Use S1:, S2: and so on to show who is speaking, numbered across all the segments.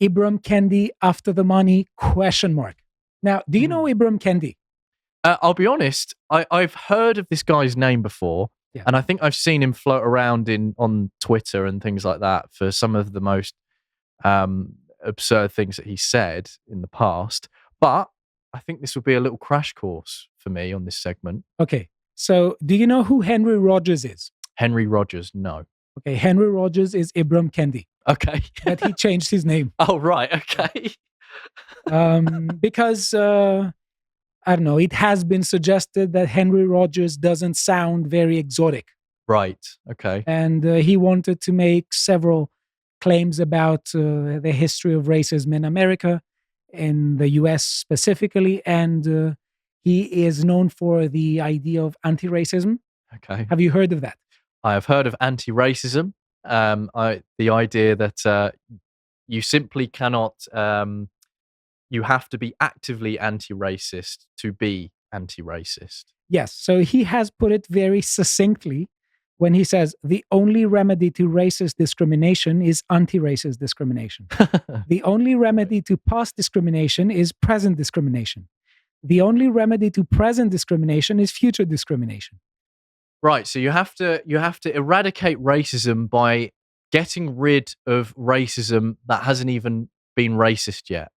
S1: Ibram Kendi after the money, question mark. Now, do you know Ibram Kendi?
S2: I'll be honest, I've heard of this guy's name before,
S1: Yeah.
S2: and I think I've seen him float around on Twitter and things like that for some of the most absurd things that he said in the past. But I think this would be a little crash course for me on this segment.
S1: Okay. So do you know who Henry Rogers is?
S2: Henry Rogers, no.
S1: Okay. Henry Rogers is Ibram Kendi.
S2: Okay.
S1: But he changed his name.
S2: Oh, right. Okay.
S1: Because, I don't know, it has been suggested that Henry Rogers doesn't sound very exotic.
S2: Right. Okay.
S1: And he wanted to make several claims about the history of racism in America, in the US specifically. And he is known for the idea of anti-racism.
S2: Okay.
S1: Have you heard of that?
S2: I have heard of anti-racism. The idea that you simply cannot, you have to be actively anti-racist to be anti-racist.
S1: Yes. So he has put it very succinctly when he says the only remedy to racist discrimination is anti-racist discrimination. The only remedy to past discrimination is present discrimination. The only remedy to present discrimination is future discrimination.
S2: Right. So you have to eradicate racism by getting rid of racism that hasn't even been racist yet.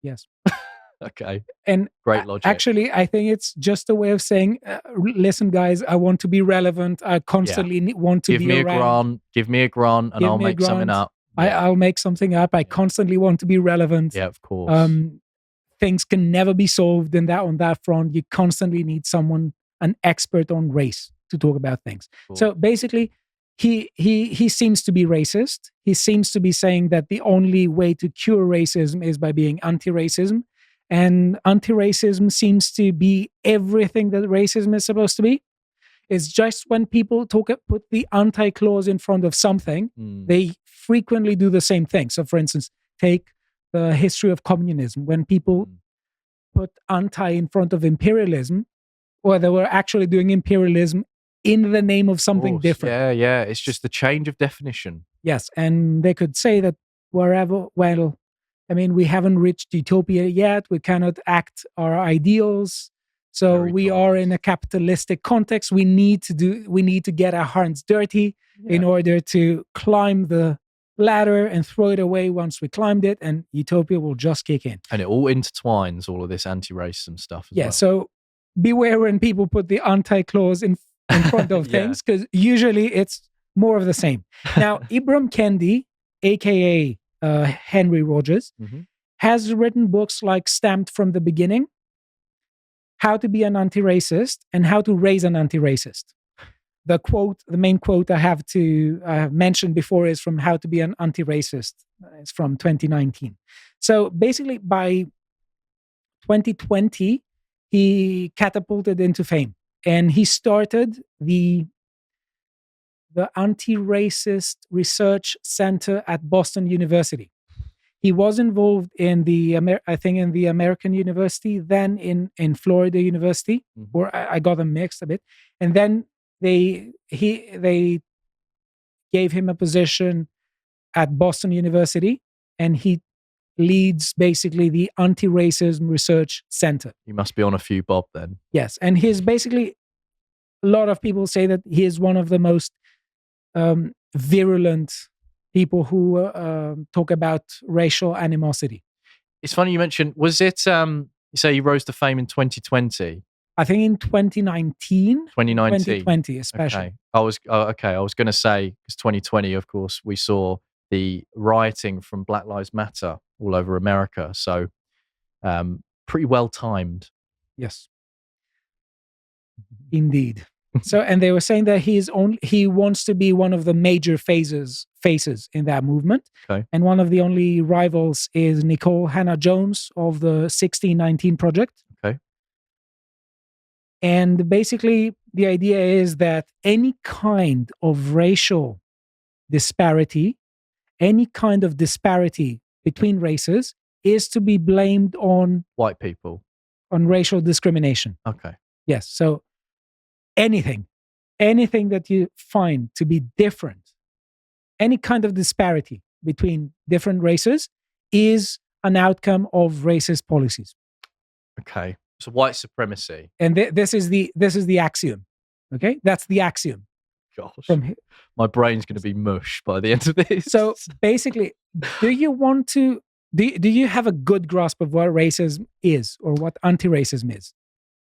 S1: Yes.
S2: Okay.
S1: And
S2: great logic.
S1: Actually, I think it's just a way of saying, listen, guys, I want to be relevant. I constantly want to be around.
S2: Give me a grant and I'll make something up.
S1: Yeah. I'll make something up. I constantly want to be relevant.
S2: Yeah, of course.
S1: Things can never be solved on that front. You constantly need someone, an expert on race, to talk about things. Cool. So basically, he seems to be racist. He seems to be saying that the only way to cure racism is by being anti-racism. And anti-racism seems to be everything that racism is supposed to be. It's just when people put the anti-clause in front of something, they frequently do the same thing. So for instance, take the history of communism. When people put anti in front of imperialism, or they were actually doing imperialism in the name of something different.
S2: Yeah. It's just the change of definition.
S1: Yes. And they could say that we haven't reached utopia yet. We cannot act our ideals. So we are in a capitalistic context. We need to get our hands dirty in order to climb the ladder and throw it away once we climbed it, and utopia will just kick in.
S2: And it all intertwines, all of this anti-racism stuff as well.
S1: So beware when people put the anti-clause in front of things, because usually it's more of the same. Now, Ibram Kendi, aka Henry Rogers, has written books like Stamped from the Beginning, How to Be an Anti-Racist, and How to Raise an Anti-Racist. The main quote I have mentioned before is from How to Be an Anti-Racist. It's from 2019. So basically by 2020, he catapulted into fame, and he started the Anti-Racist Research Center at Boston University. He was involved in the American University, then in Florida University, or I got them mixed a bit. And then they gave him a position at Boston University, and he leads basically the Anti-Racism Research Center.
S2: You must be on a few bob then.
S1: Yes, and he's basically, a lot of people say that he is one of the most virulent people who talk about racial animosity.
S2: It's funny you mentioned, was it, you say he rose to fame in 2020?
S1: I think in 2019.
S2: 2020
S1: especially.
S2: Okay. I was going to say, because 2020, of course, we saw the rioting from Black Lives Matter all over America. So pretty well timed.
S1: Yes. Indeed. So, and they were saying that he wants to be one of the major faces in that movement.
S2: Okay.
S1: And one of the only rivals is Nicole Hannah-Jones of the 1619 Project.
S2: Okay.
S1: And basically, the idea is that any kind of racial disparity, any kind of disparity between races is to be blamed on
S2: white people,
S1: on racial discrimination.
S2: Okay.
S1: Yes. So anything that you find to be different, any kind of disparity between different races is an outcome of racist policies.
S2: Okay. So white supremacy.
S1: And this is the axiom. Okay? That's the axiom.
S2: Gosh. My brain's going to be mush by the end of this.
S1: So basically, do you have a good grasp of what racism is or what anti-racism is?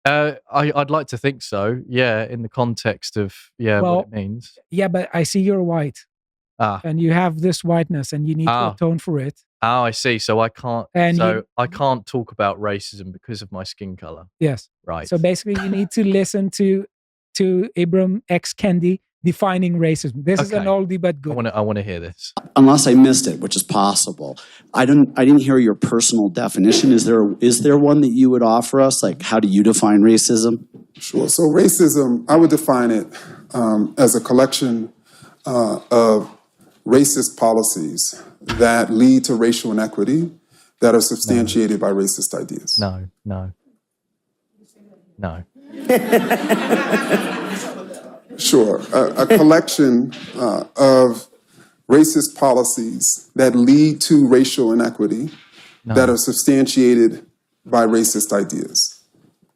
S2: I'd like to think so. Yeah, in the context of what it means.
S1: Yeah, but I see you're white. And you have this whiteness and you need to atone for it.
S2: Oh, I see. So I can't I can't talk about racism because of my skin color.
S1: Yes.
S2: Right.
S1: So basically you need to listen to Ibram X. Kendi defining racism. This is an oldie but good.
S2: I want to hear this.
S3: Unless I missed it, which is possible. I didn't hear your personal definition. Is there one that you would offer us? Like, how do you define racism?
S4: Sure. So racism, I would define it as a collection of racist policies that lead to racial inequity that are substantiated by racist ideas.
S2: No.
S4: Sure. A collection of racist policies that lead to racial inequity that are substantiated by racist ideas.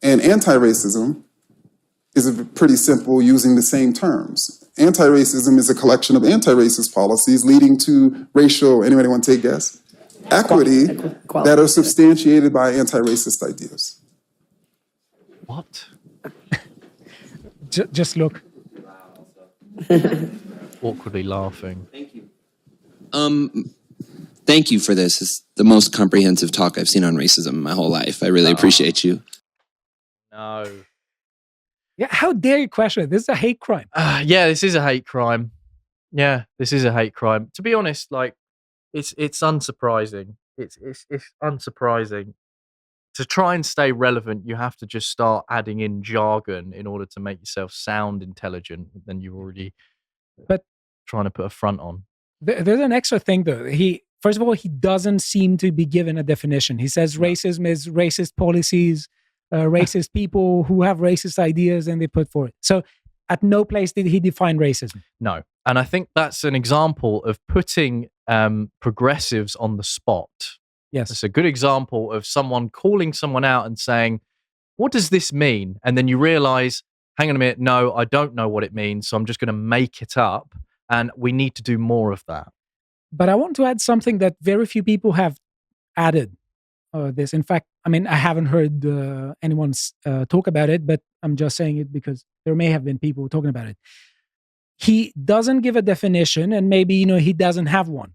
S4: And anti-racism is pretty simple, using the same terms. Anti-racism is a collection of anti-racist policies leading to racial, anybody want to take a guess? Equity that are substantiated by anti-racist ideas.
S2: What?
S1: Just look.
S2: Awkwardly laughing.
S5: Thank you. Thank you for this. It's the most comprehensive talk I've seen on racism in my whole life. I really appreciate you.
S2: No.
S1: Yeah, how dare you question it? This is a hate crime.
S2: Yeah, this is a hate crime. Yeah, this is a hate crime. To be honest, like, it's unsurprising. It's unsurprising. To try and stay relevant, you have to just start adding in jargon in order to make yourself sound intelligent. Then you're already trying to put a front on.
S1: There's an extra thing, though. First of all, he doesn't seem to be given a definition. He says racism is racist policies, racist people who have racist ideas and they put forward. So at no place did he define racism.
S2: No. And I think that's an example of putting progressives on the spot.
S1: Yes.
S2: It's a good example of someone calling someone out and saying, what does this mean? And then you realize, hang on a minute, no, I don't know what it means, so I'm just going to make it up. And we need to do more of that.
S1: But I want to add something that very few people have added this. In fact, I mean, I haven't heard anyone talk about it, but I'm just saying it because there may have been people talking about it. He doesn't give a definition, and maybe, he doesn't have one.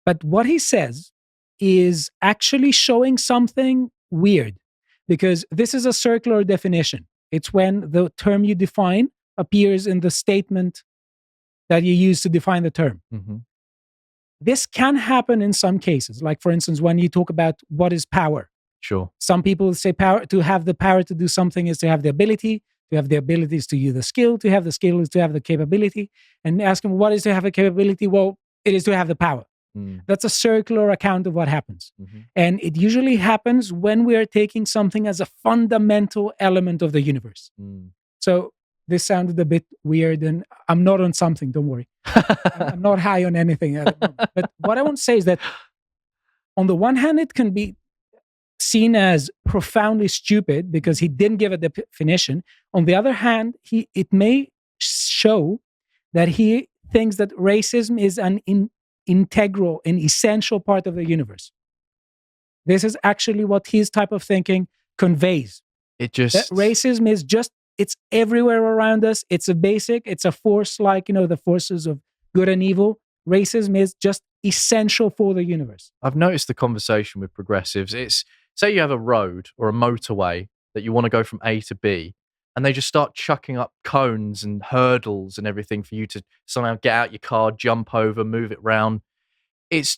S1: But what he says is actually showing something weird, because this is a circular definition. It's when the term you define appears in the statement that you use to define the term.
S2: Mm-hmm.
S1: This can happen in some cases. Like, for instance, when you talk about what is power.
S2: Sure.
S1: Some people say power, to have the power to do something is to have the ability. To have the ability is to use the skill. To have the skill is to have the capability. And ask them, what is to have a capability? Well, it is to have the power. That's a circular account of what happens. Mm-hmm. And it usually happens when we are taking something as a fundamental element of the universe. So this sounded a bit weird, and I'm not on something, don't worry. I'm not high on anything. But what I want to say is that on the one hand, it can be seen as profoundly stupid because he didn't give a definition. On the other hand, it may show that he thinks that racism is an integral and essential part of the universe. This is actually what his type of thinking conveys.
S2: That
S1: racism is just, it's everywhere around us. It's a force like, the forces of good and evil. Racism is just essential for the universe.
S2: I've noticed the conversation with progressives. It's, say you have a road or a motorway that you want to go from A to B, and they just start chucking up cones and hurdles and everything for you to somehow get out your car, jump over, move it round. It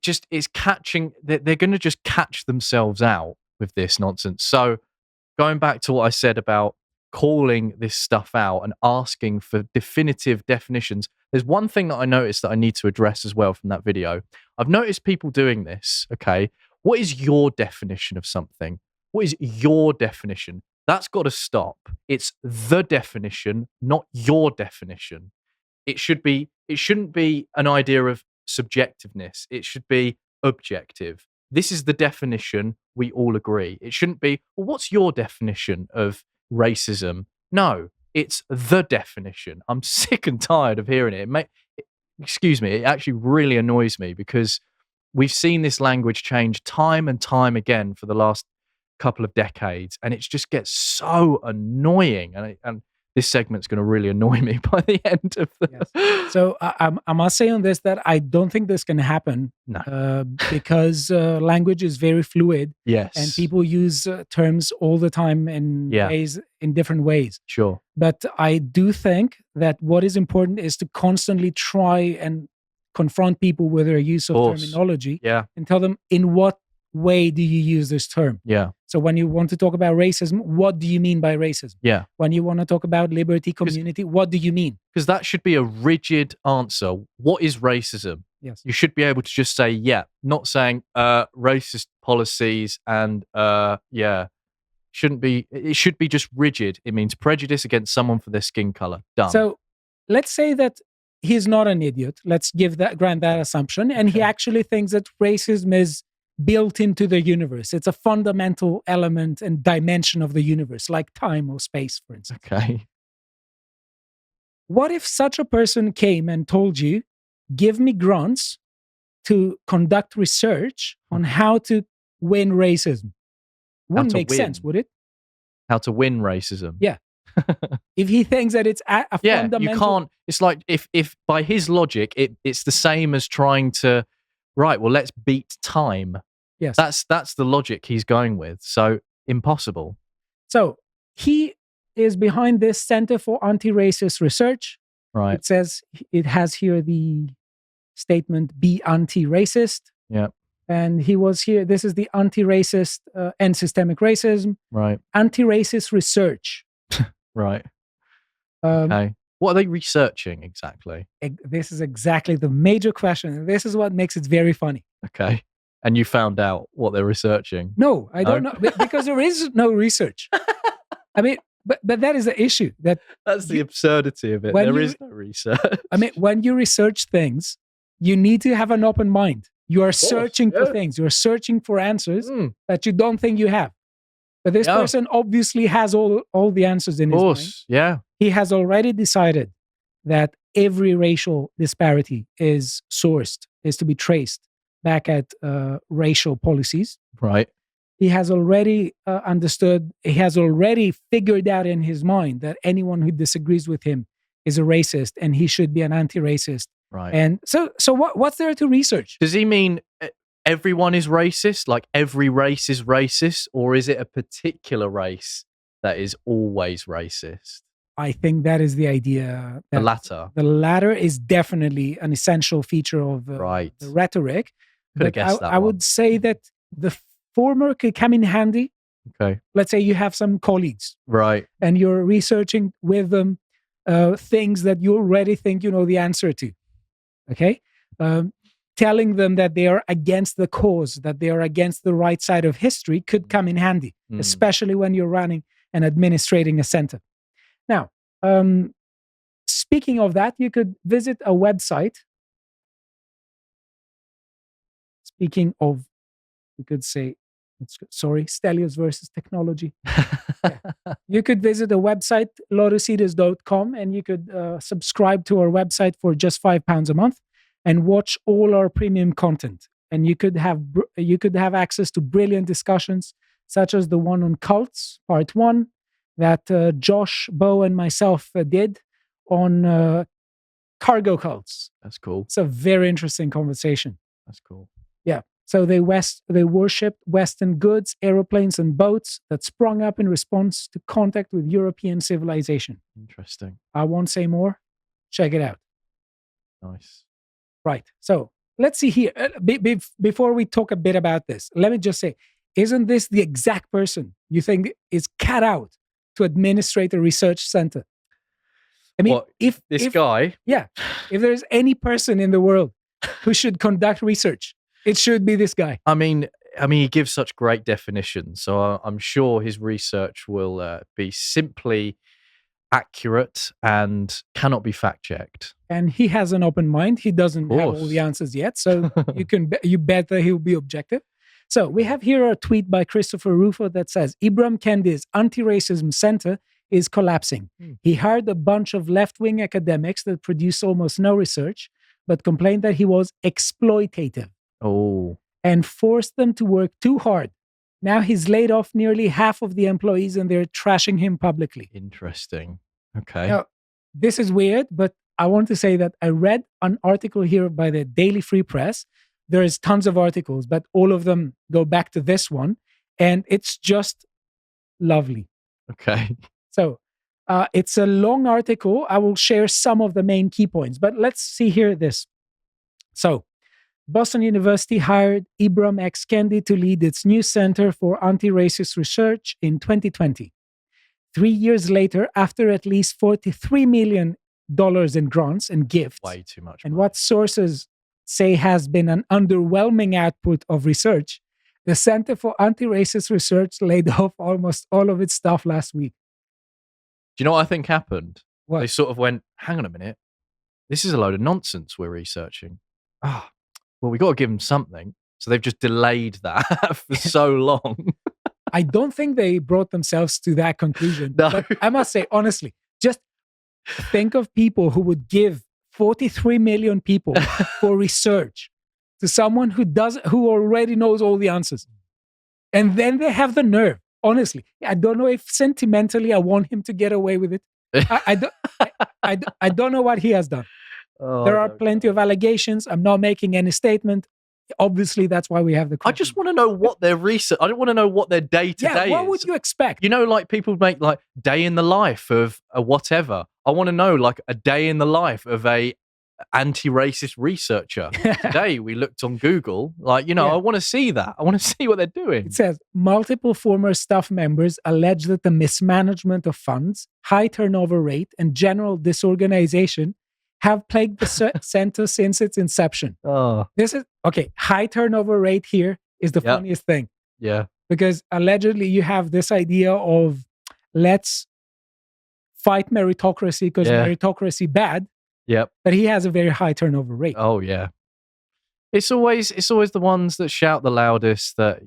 S2: just is catching, they're going to just catch themselves out with this nonsense. So going back to what I said about calling this stuff out and asking for definitive definitions, there's one thing that I noticed that I need to address as well from that video. I've noticed people doing this, okay? What is your definition of something? What is your definition? That's got to stop. It's the definition, not your definition. It shouldn't be an idea of subjectiveness. It should be objective. This is the definition. We all agree. It shouldn't be, well, what's your definition of racism? No, it's the definition. I'm sick and tired of hearing it. Excuse me, it actually really annoys me because we've seen this language change time and time again for the last couple of decades, and it just gets so annoying. And this segment's going to really annoy me by the end of the.
S1: Yes. So I must say on this that I don't think this can happen.
S2: No.
S1: Because language is very fluid.
S2: Yes.
S1: And people use terms all the time in different ways.
S2: Sure.
S1: But I do think that what is important is to constantly try and confront people with their use of terminology.
S2: Yeah.
S1: And tell them, in what way do you use this term?
S2: Yeah.
S1: So when you want to talk about racism, what do you mean by racism?
S2: Yeah.
S1: When you want to talk about liberty, community, what do you mean?
S2: Because that should be a rigid answer. What is racism?
S1: Yes.
S2: You should be able to just say, not saying racist policies and shouldn't be. It should be just rigid. It means prejudice against someone for their skin color. Done.
S1: So let's say that he's not an idiot. Let's grant that assumption. And he actually thinks that racism is built into the universe. It's a fundamental element and dimension of the universe, like time or space, for instance.
S2: Okay.
S1: What if such a person came and told you, give me grants to conduct research on how to win racism? Wouldn't make sense, would it?
S2: How to win racism?
S1: Yeah. If he thinks that it's a fundamental...
S2: you can't... It's like, if by his logic, it's the same as trying to... Right, well, let's beat time.
S1: Yes.
S2: That's the logic he's going with. So, impossible.
S1: So, he is behind this Center for Anti-Racist Research.
S2: Right.
S1: It says, it has here the statement, be anti-racist.
S2: Yeah.
S1: And he was here, this is the anti-racist and systemic racism.
S2: Right.
S1: Anti-racist research.
S2: Right. Okay. What are they researching exactly?
S1: This is exactly the major question. This is what makes it very funny.
S2: Okay. And you found out what they're researching?
S1: No, I don't know. Because there is no research. I mean, but that is the issue. That's
S2: the absurdity of it. There is no research.
S1: I mean, when you research things, you need to have an open mind. You are searching for things. You are searching for answers that you don't think you have. But this person obviously has all the answers in his mind.
S2: Yeah.
S1: He has already decided that every racial disparity is to be traced back at racial policies.
S2: Right.
S1: He has already understood, he has already figured out in his mind that anyone who disagrees with him is a racist and he should be an anti-racist.
S2: Right.
S1: And so what's there to research?
S2: Does he mean everyone is racist? Like every race is racist? Or is it a particular race that is always racist?
S1: I think that is the idea.
S2: The latter.
S1: The latter is definitely an essential feature of the rhetoric.
S2: Could have guessed that
S1: I would say that the former could come in handy.
S2: Okay.
S1: Let's say you have some colleagues.
S2: Right.
S1: And you're researching with them things that you already think you know the answer to. Okay? Telling them that they are against the cause, that they are against the right side of history could come in handy, especially when you're running and administrating a center. Now, speaking of that, you could visit a website. Speaking of, you could say, Stelios versus technology. You could visit a website, lotuseaters.com, and you could subscribe to our website for just £5 a month and watch all our premium content. And you could have access to brilliant discussions, such as the one on cults, part 1, that Josh, Bo, and myself did on cargo cults.
S2: That's cool.
S1: It's a very interesting conversation.
S2: That's cool.
S1: Yeah. So they worshipped Western goods, aeroplanes, and boats that sprung up in response to contact with European civilization.
S2: Interesting.
S1: I won't say more. Check it out.
S2: Nice.
S1: Right. So let's see here. Before we talk a bit about this, let me just say, isn't this the exact person you think is cut out to administrate a research center? I mean, if
S2: guy,
S1: if there's any person in the world who should conduct research, it should be this guy.
S2: I mean, he gives such great definitions, so I'm sure his research will be simply accurate and cannot be fact checked.
S1: And he has an open mind. He doesn't have all the answers yet, so you bet that he'll be objective. So we have here a tweet by Christopher Rufo that says Ibram Kendi's anti-racism center is collapsing. He hired a bunch of left-wing academics that produce almost no research, but complained that he was exploitative. And forced them to work too hard. Now he's laid off nearly half of the employees and they're trashing him publicly.
S2: Interesting. Okay.
S1: Now, this is weird, but I want to say that I read an article here by the Daily Free Press. There is tons of articles, but all of them go back to this one. And it's just lovely.
S2: Okay.
S1: So it's a long article. I will share some of the main key points, but let's see here this. So Boston University hired Ibram X. Kendi to lead its new Center for Anti-Racist Research in 2020. 3 years later, after at least $43 million in grants and gifts,
S2: way too much.
S1: And what sources say has been an underwhelming output of research, the Center for Anti-Racist Research laid off almost all of its staff last week.
S2: Do you know what I think happened?
S1: What?
S2: They sort of went, hang on a minute. This is a load of nonsense we're researching. Well, we got to give them something. So they've just delayed that for so long.
S1: I don't think they brought themselves to that conclusion.
S2: No.
S1: But I must say, honestly, just think of people who would give 43 million people for research to someone who already knows all the answers. And then they have the nerve. Honestly, I don't know if sentimentally I want him to get away with it. I don't know what he has done. There are plenty of allegations. I'm not making any statement. Obviously, that's why we have the question.
S2: I just want to know what their research. I don't want to know what their day-to-day is.
S1: What would you expect?
S2: You know, like people make like day in the life of a whatever. I want to know like a day in the life of a anti-racist researcher. Today we looked on Google. Like, I want to see that. I want to see what they're doing.
S1: It says multiple former staff members allege that the mismanagement of funds, high turnover rate, and general disorganization have plagued the center since its inception. This is okay. High turnover rate here is the funniest thing.
S2: Yeah.
S1: Because allegedly you have this idea of let's fight meritocracy because meritocracy bad.
S2: Yep.
S1: But he has a very high turnover rate.
S2: Oh yeah. It's always the ones that shout the loudest that,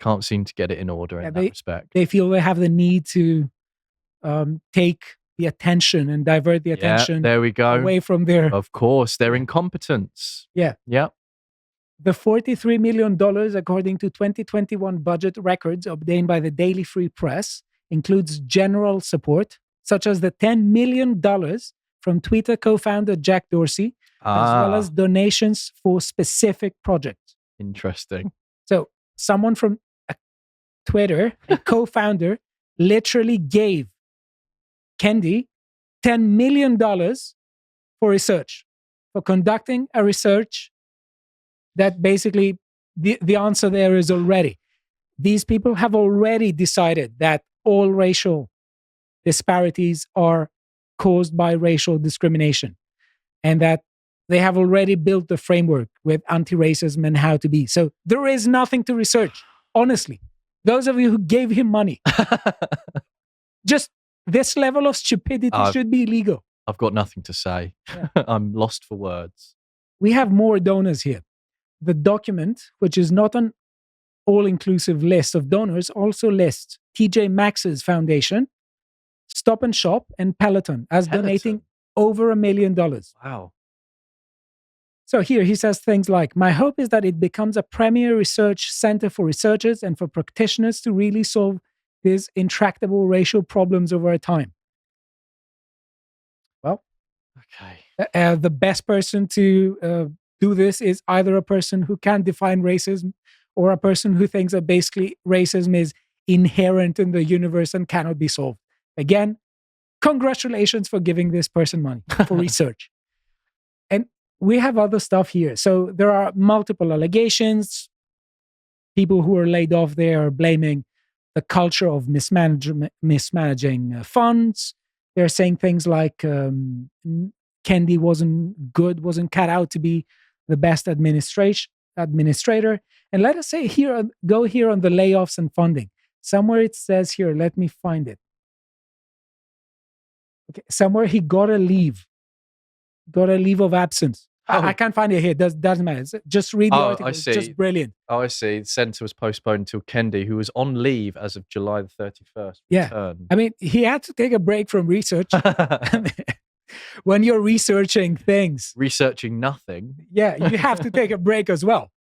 S2: can't seem to get it in order in that respect.
S1: They feel they have the need to take the attention and divert the attention
S2: there we go.
S1: away from their...
S2: Of course, their incompetence.
S1: Yeah.
S2: Yeah.
S1: The $43 million, according to 2021 budget records obtained by the Daily Free Press, includes general support, such as the $10 million from Twitter co-founder Jack Dorsey, as well as donations for specific projects.
S2: Interesting.
S1: So someone from Twitter, a co-founder, literally gave Kendi $10 million for research, for conducting a research that basically the answer there is already. These people have already decided that all racial disparities are caused by racial discrimination and that they have already built the framework with anti-racism and how to be. So there is nothing to research. Honestly, those of you who gave him money, just this level of stupidity should be illegal.
S2: I've got nothing to say. Yeah. I'm lost for words.
S1: We have more donors here. The document, which is not an all-inclusive list of donors, also lists TJ Maxx's foundation, Stop and Shop, and Peloton as donating over $1 million.
S2: Wow.
S1: So here he says things like, my hope is that it becomes a premier research center for researchers and for practitioners to really solve these intractable racial problems over time. Well,
S2: okay.
S1: The best person to do this is either a person who can't define racism or a person who thinks that basically racism is inherent in the universe and cannot be solved. Again, congratulations for giving this person money for research. And we have other stuff here. So there are multiple allegations. People who are laid off there are blaming the culture of mismanaging funds. They're saying things like Kendi wasn't cut out to be the best administrator. And let us say go here on the layoffs and funding. Somewhere it says here, let me find it. Okay, somewhere he got a leave of absence.
S2: Oh.
S1: I can't find it here. Doesn't matter. Just read the article.
S2: I
S1: It's
S2: see.
S1: just brilliant.
S2: Oh, I see. The centre was postponed until Kendi, who was on leave as of July the 31st.
S1: Yeah.
S2: returned.
S1: I mean, he had to take a break from research. When you're researching things,
S2: Researching nothing.
S1: yeah, you have to take a break as well.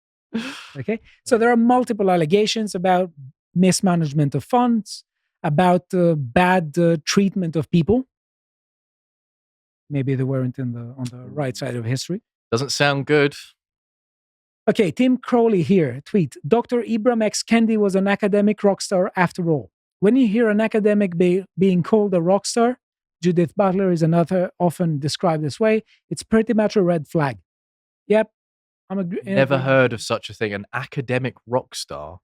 S1: Okay. So there are multiple allegations about mismanagement of funds, about bad treatment of people. Maybe they weren't on the right side of history.
S2: Doesn't sound good.
S1: Okay, Tim Crowley here, tweet. Dr. Ibram X. Kendi was an academic rock star after all. When you hear an academic being called a rock star, Judith Butler is another often described this way, it's pretty much a red flag. Yep.
S2: Never heard of such a thing. An academic rock star.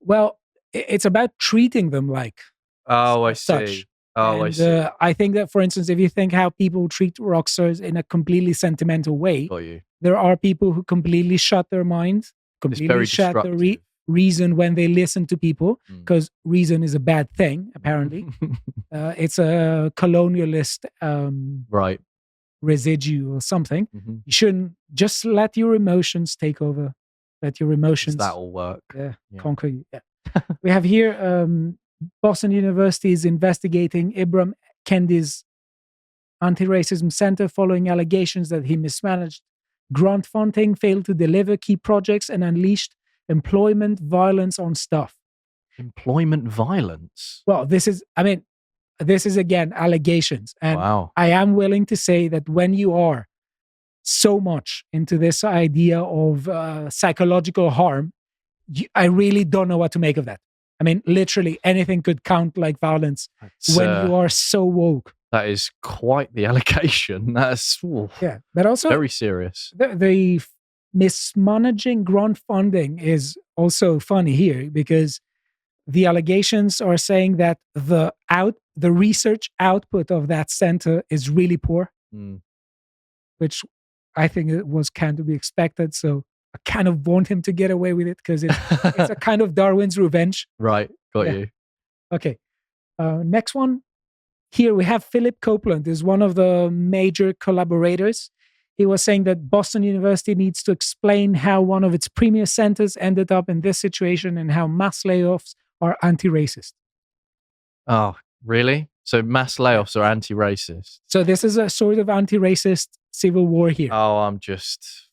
S1: Well, it's about treating them like
S2: I
S1: such.
S2: see. Oh, I see.
S1: I think that, for instance, if you think how people treat rock stars in a completely sentimental way,
S2: Got you.
S1: there are people who completely shut their mind, completely shut their reason when they listen to people, because reason is a bad thing, apparently. It's a colonialist
S2: right.
S1: residue or something.
S2: Mm-hmm.
S1: You shouldn't just let your emotions take over. Let your emotions
S2: that'll work.
S1: Conquer you. Yeah. We have here Boston University is investigating Ibram Kendi's anti-racism center following allegations that he mismanaged grant funding, failed to deliver key projects, and unleashed employment violence on staff.
S2: Employment violence?
S1: Well, this is again allegations. And
S2: wow.
S1: I am willing to say that when you are so much into this idea of psychological harm, I really don't know what to make of that. I mean, literally anything could count like violence when you are so woke.
S2: That is quite the allegation. That's
S1: but also
S2: very serious.
S1: The mismanaging grant funding is also funny here because the allegations are saying that the research output of that center is really poor, which I think it was kind of be expected. So I kind of want him to get away with it because it's a kind of Darwin's revenge.
S2: Right. Got you.
S1: Okay. Next one. Here we have Philip Copeland is one of the major collaborators. He was saying that Boston University needs to explain how one of its premier centers ended up in this situation and how mass layoffs are anti-racist.
S2: Oh, really? So mass layoffs are anti-racist?
S1: So this is a sort of anti-racist civil war here.
S2: Oh, I'm just...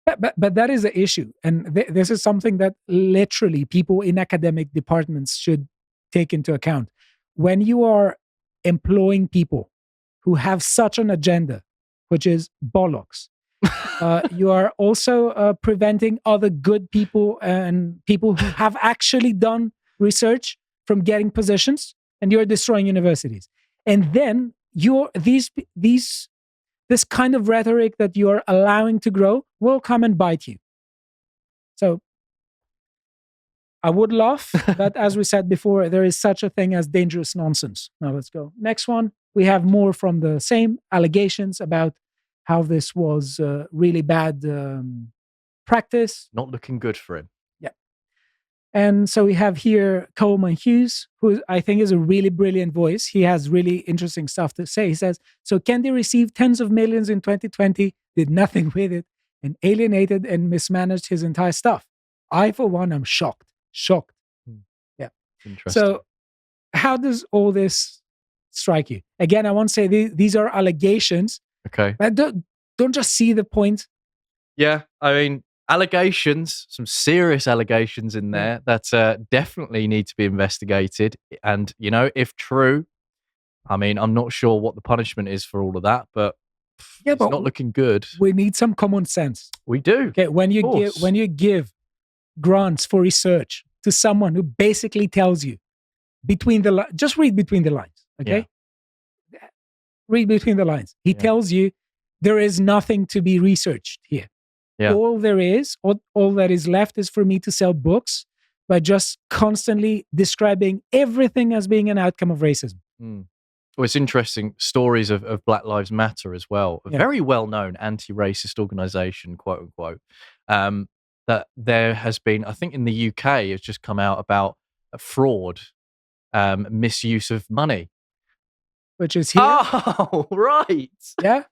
S1: But that is the issue. And this is something that literally people in academic departments should take into account. When you are employing people who have such an agenda, which is bollocks, you are also preventing other good people and people who have actually done research from getting positions, and you're destroying universities. And then this kind of rhetoric that you're allowing to grow will come and bite you. So I would laugh, but as we said before, there is such a thing as dangerous nonsense. Now let's go. Next one. We have more from the same allegations about how this was really bad practice.
S2: Not looking good for him.
S1: Yeah. And so we have here Coleman Hughes, who I think is a really brilliant voice. He has really interesting stuff to say. He says, so Kendi received tens of millions in 2020, did nothing with it, and alienated and mismanaged his entire stuff. I, for one, am shocked. Yeah.
S2: Interesting.
S1: So how does all this strike you? Again, I want to say these are allegations.
S2: Okay.
S1: But don't just see the point.
S2: Yeah, I mean, allegations, some serious allegations in there that definitely need to be investigated. And, if true, I mean, I'm not sure what the punishment is for all of that, but it's not looking good.
S1: We need some common sense.
S2: We do.
S1: Okay, when you give grants for research to someone who basically tells you just read between the lines, okay? Yeah. Read between the lines. He tells you there is nothing to be researched here. Yeah. All that is left is for me to sell books by just constantly describing everything as being an outcome of racism.
S2: Well, it's interesting stories of Black Lives Matter as well. A very well-known anti-racist organization, quote unquote, that there has been, I think in the UK, it's just come out about a fraud, misuse of money.
S1: which is here.
S2: Oh, right.
S1: Yeah.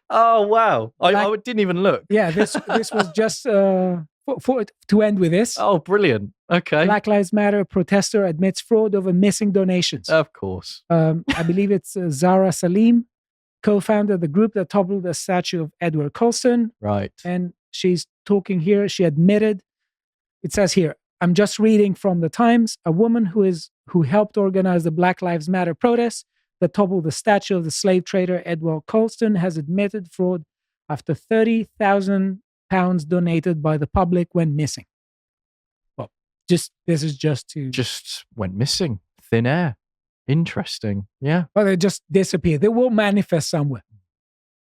S2: Oh, wow. I didn't even look.
S1: Yeah, this was just to end with this.
S2: Oh, brilliant. Okay.
S1: Black Lives Matter protester admits fraud over missing donations.
S2: Of course.
S1: I believe it's Zara Salim, co-founder of the group that toppled the statue of Edward Colston.
S2: Right.
S1: And she's talking here. She admitted, it says here, I'm just reading from the Times, a woman who helped organize the Black Lives Matter protests that toppled the statue of the slave trader Edward Colston has admitted fraud after £30,000 donated by the public went missing. Well, this is just
S2: went missing. Thin air. Interesting. Yeah.
S1: Well, they just disappear. They will manifest somewhere.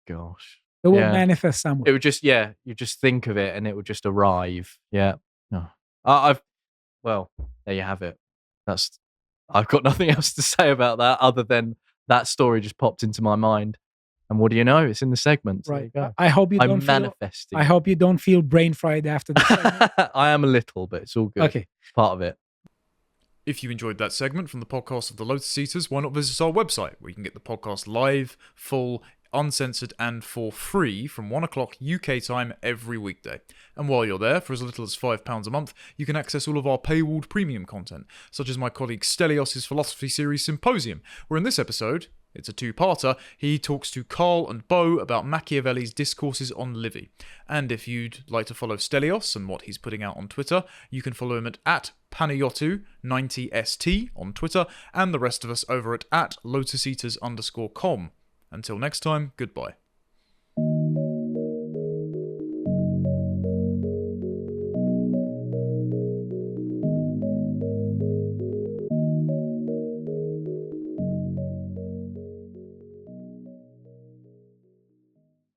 S2: Gosh.
S1: They will manifest somewhere.
S2: It would just, you just think of it and it would just arrive. Yeah. Oh. Well, there you have it. I've got nothing else to say about that other than that story just popped into my mind. And what do you know? It's in the segment.
S1: Right.
S2: There you go.
S1: I hope you
S2: I'm manifesting.
S1: I hope you don't feel brain fried after the segment.
S2: I am a little, but it's all good.
S1: Okay.
S2: It's part of it.
S6: If you enjoyed that segment from the podcast of the Lotus Eaters, why not visit our website where you can get the podcast live, full, uncensored, and for free from 1 o'clock UK time every weekday. And while you're there, for as little as £5 a month, you can access all of our paywalled premium content, such as my colleague Stelios' philosophy series Symposium, where in this episode, it's a two-parter, he talks to Carl and Bo about Machiavelli's discourses on Livy. And if you'd like to follow Stelios and what he's putting out on Twitter, you can follow him at Panayotu90st on Twitter, and the rest of us over at LotusEaters_com. Until next time, goodbye.